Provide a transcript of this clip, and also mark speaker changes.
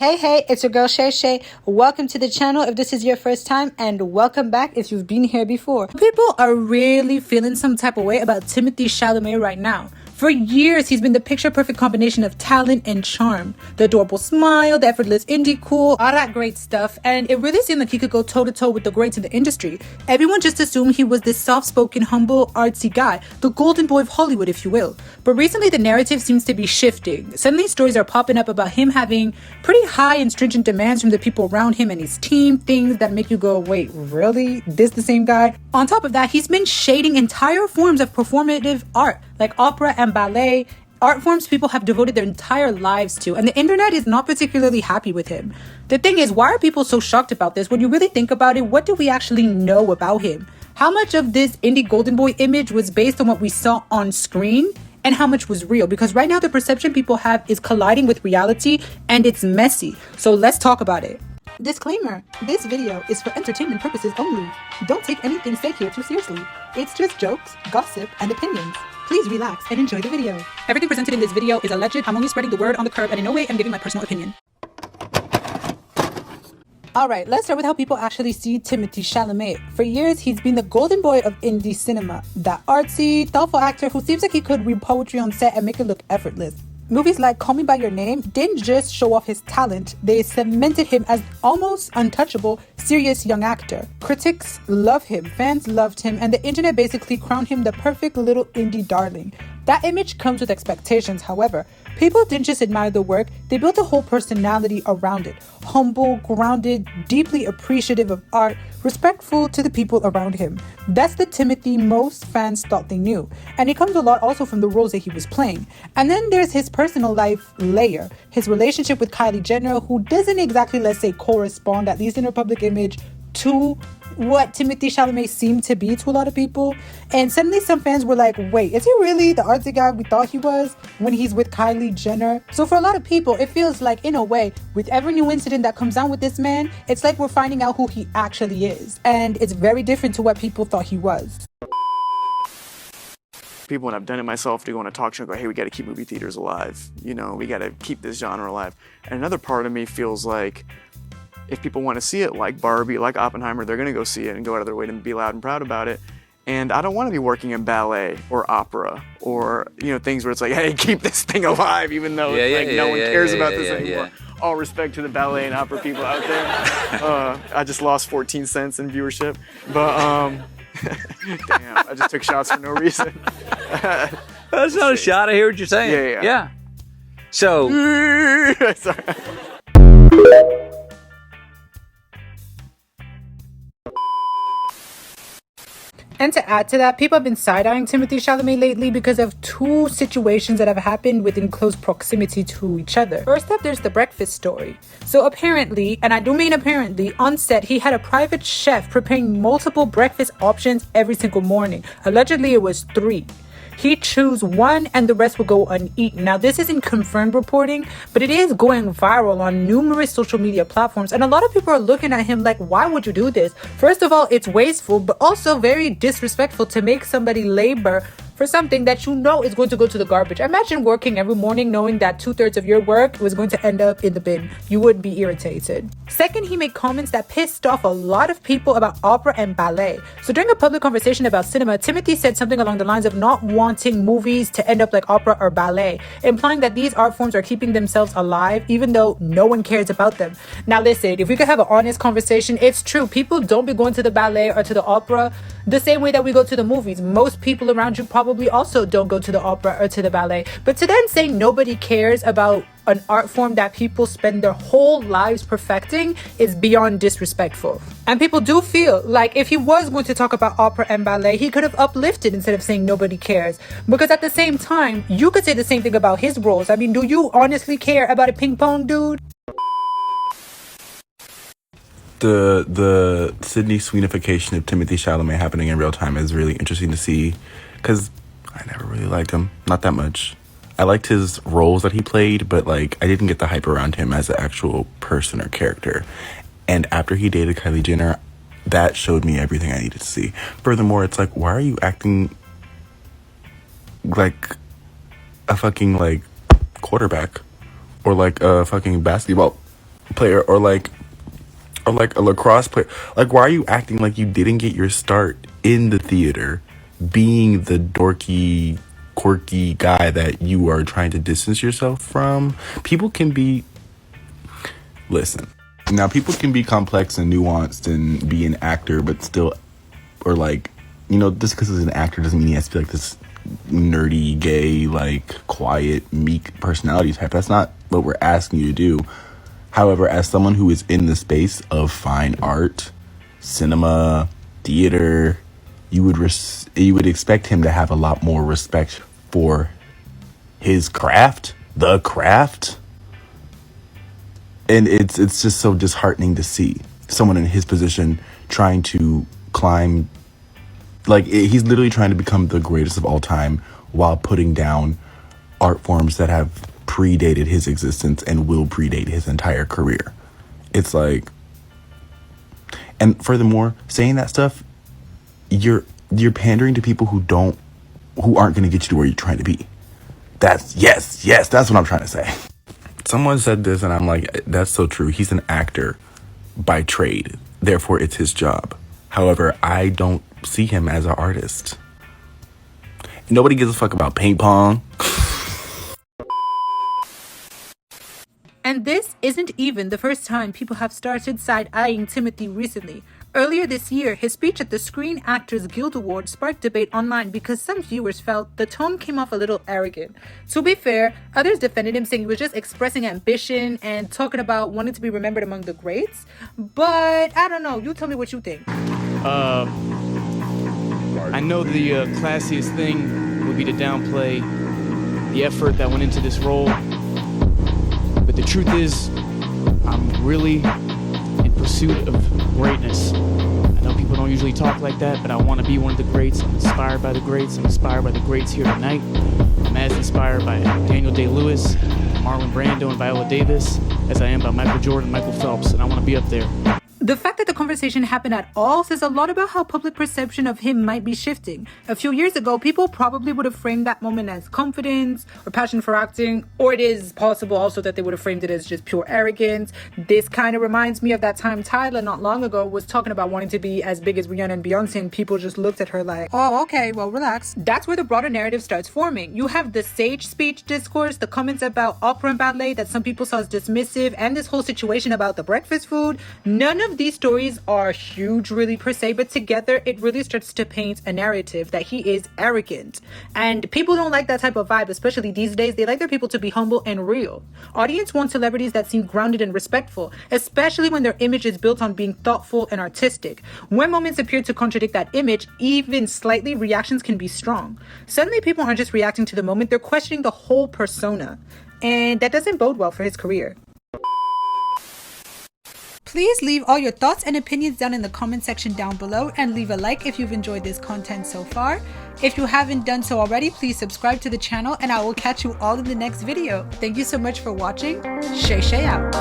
Speaker 1: Hey, it's your girl Shay Shay. Welcome to the channel if this is your first time, and welcome back if you've been here before. People are really feeling some type of way about Timothée Chalamet right now. For years, he's been the picture-perfect combination of talent and charm. The adorable smile, the effortless indie cool, all that great stuff. And it really seemed like he could go toe-to-toe with the greats in the industry. Everyone just assumed he was this soft-spoken, humble, artsy guy, the golden boy of Hollywood, if you will. But recently, the narrative seems to be shifting. Suddenly, stories are popping up about him having pretty high and stringent demands from the people around him and his team, things that make you go, wait, really? This the same guy? On top of that, he's been shading entire forms of performative art, like opera and ballet, art forms people have devoted their entire lives to, and the internet is not particularly happy with him. The thing is, why are people so shocked about this? When you really think about it, what do we actually know about him? How much of this indie golden boy image was based on what we saw on screen, and how much was real? Because right now the perception people have is colliding with reality, and it's messy. So let's talk about it. Disclaimer, this video is for entertainment purposes only. Don't take anything said here too seriously. It's just jokes, gossip, and opinions. Please relax and enjoy the video. Everything presented in this video is alleged. I'm only spreading the word on the curb, and in no way am giving my personal opinion. Alright, let's start with how people actually see Timothée Chalamet. For years, he's been the golden boy of indie cinema. That artsy, thoughtful actor who seems like he could read poetry on set and make it look effortless. Movies like Call Me By Your Name didn't just show off his talent, they cemented him as almost untouchable, serious young actor. Critics love him, fans loved him, and the internet basically crowned him the perfect little indie darling. That image comes with expectations, however. People didn't just admire the work, they built a whole personality around it. Humble, grounded, deeply appreciative of art, respectful to the people around him. That's the Timothy most fans thought they knew. And it comes a lot also from the roles that he was playing. And then there's his personal life layer. His relationship with Kylie Jenner, who doesn't exactly, let's say, correspond, at least in her public image, to what Timothée Chalamet seemed to be to a lot of people. And suddenly some fans were like, wait, is he really the artsy guy we thought he was when he's with Kylie Jenner? So for a lot of people, it feels like, in a way, with every new incident that comes down with this man, it's like we're finding out who he actually is. And it's very different to what people thought he was.
Speaker 2: People, and I've done it myself, to go on a talk show and go, hey, we got to keep movie theaters alive. You know, we got to keep this genre alive. And another part of me feels like if people want to see it, like Barbie, like Oppenheimer, they're going to go see it and go out of their way to be loud and proud about it. And I don't want to be working in ballet or opera or, you know, things where it's like, hey, keep this thing alive, even though no one cares about this anymore. All respect to the ballet and opera people out there. I just lost 14 cents in viewership. But, damn, I just took shots for no reason.
Speaker 3: That's not a shot. I hear what you're saying. Yeah. So.
Speaker 2: Sorry.
Speaker 1: And to add to that, people have been side-eyeing Timothée Chalamet lately because of two situations that have happened within close proximity to each other. First up, there's the breakfast story. So apparently, and I do mean apparently, on set, he had a private chef preparing multiple breakfast options every single morning. Allegedly, it was 3. He'd choose one and the rest would go uneaten. Now, this isn't confirmed reporting, but it is going viral on numerous social media platforms. And a lot of people are looking at him like, why would you do this? First of all, it's wasteful, but also very disrespectful to make somebody labor for something that you know is going to go to the garbage. Imagine working every morning knowing that 2/3 of your work was going to end up in the bin. You would be irritated. Second, he made comments that pissed off a lot of people about opera and ballet. So during a public conversation about cinema, Timothy said something along the lines of not wanting movies to end up like opera or ballet, implying that these art forms are keeping themselves alive even though no one cares about them. Now listen, if we could have an honest conversation, it's true. People don't be going to the ballet or to the opera the same way that we go to the movies. Most people around you probably also don't go to the opera or to the ballet. But to then say nobody cares about an art form that people spend their whole lives perfecting is beyond disrespectful. And people do feel like if he was going to talk about opera and ballet, he could have uplifted instead of saying nobody cares. Because at the same time, you could say the same thing about his roles. I mean, do you honestly care about a ping pong dude?
Speaker 4: The Sydney Sweenification of Timothée Chalamet happening in real time is really interesting to see, because I never really liked him, not that much. I liked his roles that he played, but like I didn't get the hype around him as an actual person or character. And after he dated Kylie Jenner, that showed me everything I needed to see. Furthermore, it's like, why are you acting like a fucking like quarterback or like a fucking basketball player or like a lacrosse player. Like, why are you acting like you didn't get your start in the theater, being the dorky, quirky guy that you are trying to distance yourself from? People can be complex and nuanced and be an actor, but still, or like, just because he's an actor doesn't mean he has to be like this nerdy, gay, like quiet, meek personality type. That's not what we're asking you to do. However, as someone who is in the space of fine art, cinema, theater, you would expect him to have a lot more respect for his craft, the craft. And it's just so disheartening to see someone in his position trying to climb. Like, he's literally trying to become the greatest of all time while putting down art forms that have predated his existence and will predate his entire career. It's like, and furthermore, saying that stuff, you're pandering to people who aren't going to get you to where you're trying to be. That's what I'm trying to say. Someone said this and I'm like, that's so true. He's an actor by trade, therefore it's his job. However, I don't see him as an artist. Nobody gives a fuck about ping pong.
Speaker 1: And this isn't even the first time people have started side-eyeing Timothy recently. Earlier this year, his speech at the Screen Actors Guild Awards sparked debate online because some viewers felt the tone came off a little arrogant. To be fair, others defended him, saying he was just expressing ambition and talking about wanting to be remembered among the greats. But I don't know, you tell me what you think.
Speaker 5: I know the classiest thing would be to downplay the effort that went into this role. But the truth is, I'm really in pursuit of greatness. I know people don't usually talk like that, but I want to be one of the greats. I'm inspired by the greats. I'm inspired by the greats here tonight. I'm as inspired by Daniel Day-Lewis, Marlon Brando, and Viola Davis as I am by Michael Jordan and Michael Phelps, and I want to be up there.
Speaker 1: The fact that the conversation happened at all says a lot about how public perception of him might be shifting. A few years ago, people probably would have framed that moment as confidence or passion for acting, or it is possible also that they would have framed it as just pure arrogance. This kind of reminds me of that time Tyler not long ago was talking about wanting to be as big as Rihanna and Beyonce, and people just looked at her like, oh, okay, well, relax. That's where the broader narrative starts forming. You have the sage speech discourse, the comments about opera and ballet that some people saw as dismissive, and this whole situation about the breakfast food. None of these stories are huge really per se, but together it really starts to paint a narrative that he is arrogant. And people don't like that type of vibe, especially these days. They like their people to be humble and real. Audience want celebrities that seem grounded and respectful, especially when their image is built on being thoughtful and artistic. When moments appear to contradict that image, even slightly, reactions can be strong. Suddenly people aren't just reacting to the moment, they're questioning the whole persona. And that doesn't bode well for his career. Please leave all your thoughts and opinions down in the comment section down below, and leave a like if you've enjoyed this content so far. If you haven't done so already, please subscribe to the channel, and I will catch you all in the next video. Thank you so much for watching. Shay out.